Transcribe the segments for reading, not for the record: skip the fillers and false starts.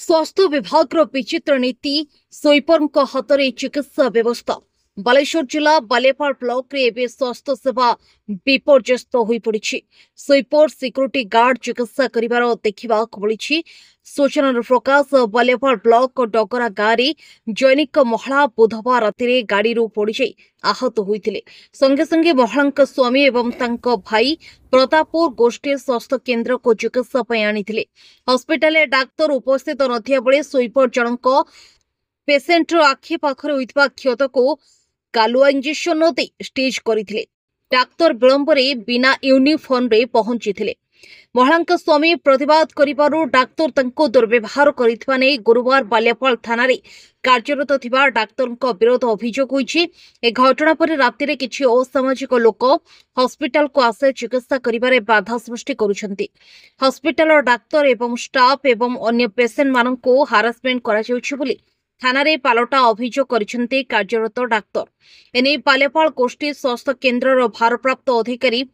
स्वास्थ्य विभाग विचित्र नीति स्वीपर हाथ में चिकित्सा व्यवस्था बालेश्वर जिला बालेपाल ब्लॉक रे एवं स्वास्थ्य सेवा विपर्यस्त हो पड़ी। स्वीपर सिक्यूरीटी गार्ड चिकित्सा करिवार देखा मिली। सूचना प्रकाश बालेपाल ब्लॉक डगरा गाँव में जैनिक महिला बुधवार राति गाड़ी पड़ जाई आहत होते। संगे संगे महिला स्वामी एवं तांको भाई प्रतापपुर गोष्ठी स्वास्थ्य केन्द्र को चिकित्सा आनी। हस्पिटाल डाक्तर उपस्थित नथिया बेले स्वीपर जनक पेसेंटर आखि पाखरे होइतबा क्षत को कालुआ इंजेक्शन न दे स्टेज करथिले। डाक्तर विलंबरे बिना यूनिफॉर्म रे पहुंचीथिले। महिला स्वामी प्रतिवाद करिबारु डाक्तर तंको दुर्व्यवहार करिथबा नै गुरुवार बाल्यापाल थाना रे कार्यरत थिबा डाक्तरक विरोध अभियोग होईछि। ए घटना पर राति रे किछि असामाजिक लोक हॉस्पिटल को आसे चिकित्सा करिबारे बाधा सृष्टि करूछन्ति। हॉस्पिटल डाक्तर एवं स्टाफ एवं अन्य पेशेंट माननको हारासमेंट करा जाउछि बोली थाना रे पालटा अभियोग करिसेंते कार्यरत डाक्तर। एने बालेपाल गोष्ठी स्वास्थ्य केन्द्र भारप्राप्त अधिकारी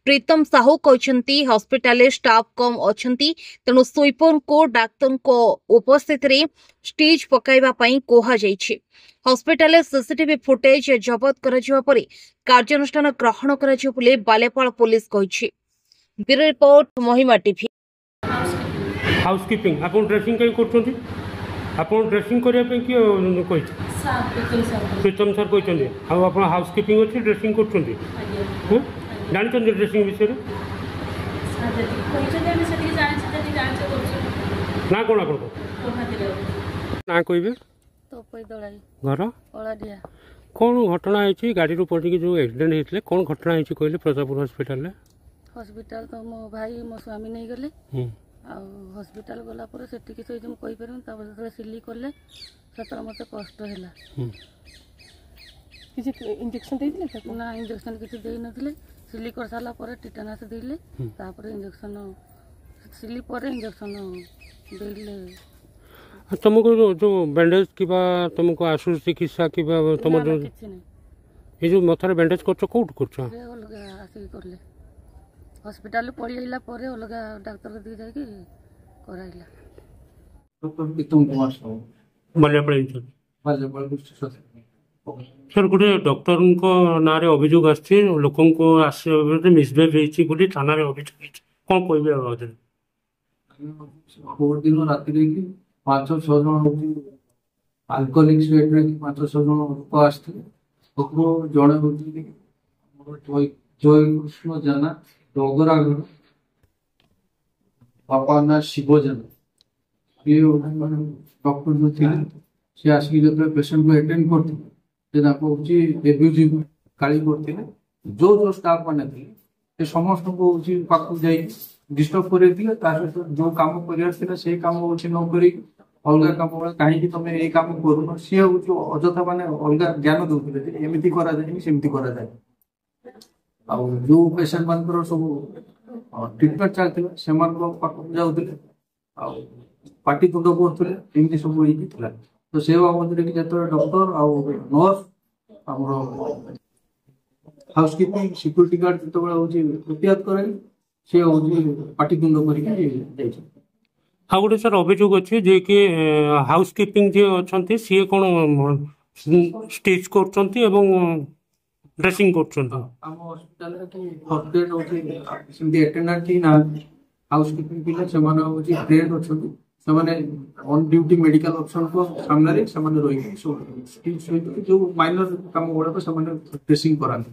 प्रीतम साहू कहते हॉस्पिटल स्टाफ कम अच्छी तेणु स्वीपर को डाक्तर को उपस्थित रे स्टेज पकाइबा पई कोहा जाइछि। हॉस्पिटल सीसीटीवी फुटेज जबत करा परे कार्यानुष्ठान ग्रहण करा बोली बालेपाल पुलिस कहिछि। ब्यूरो रिपोर्ट महिमा टीवी। हाउसकीपिंग आपण ड्रेसिंग कई करछथि आपण ड्रेसिंग करिया पे कि कहि प्रीतम सर कहते आप हाउसकीपिंग अच्छी ड्रेसिंग कर जानते ड्रेसिंग विषय ना कौन आप ना कहे घर कौन घटना है गाड़ी पड़ी जो एक्सीडेंट होते कौन घटना है कहले प्रतापपुर हॉस्पिटल हॉस्पिटल तो मो भाई मो स्वामी नहीं गले हॉस्पिटल गला पर से कही पार सिली कले सतरा मत कष्ट है इंजेक्शन ना इंजेक्शन किसी दे नथिले सिली कर साला पर टिटानस देले तापर इंजेक्शन सिली पर इंजेक्शन देले। तुमको जो बैंडेज किबा तुमको आशु चिकित्सा किबा तुम ये जो मथारे बैंडेज करछो कोट करछो अलगा आसी करले हॉस्पिटल पड़ीला पर अलगा डॉक्टर दे जाई के कराइला। डॉक्टर प्रीतम कुमार साहू बालेपाल सर गोटे डॉक्टर ना अभियोग आसी लोक मिसबिहेव थाना अभियोग कौन कहे बहुत दिन राति 5-6 जन आल्कोहोलिक स्टेट रे 5-6 जन लोक आसते जड़े हूँ जय कृष्ण जाना डगरा घर बापा ना शिव जाना ये डॉक्टर जो थे सी आसिक जो पेसेंट को अटेंड करते गाड़ी करते जो जो स्टाफ मैंने समस्त को पाक डिस्टर्ब कर जो कम कर कम नक अलग कम कहीं तुम ये कम कर सी अजथा मैंने अलग ज्ञान दौले एमती सेमती जो पेसेंट मान सब ट्रिटमेंट चलता से जाऊे पार्टी तुंड करते सब तो से बाबद जो doctor nurse housekeeping security guard जो प्रतिहत कराई सी पाटितुंड कर हाँ गोटे सर अभियोग अच्छे जे कि हाउसकीपिंग जी अच्छा सी कौन स्टेज कर ड्रेसिंग कर हाउसकीपिंग पिला ट्रेन अच्छा ऑन ड्यूटी मेडिकल ऑप्शन को सामने रही जो माइनर काम गुड़ा ड्रेसिंग कराते।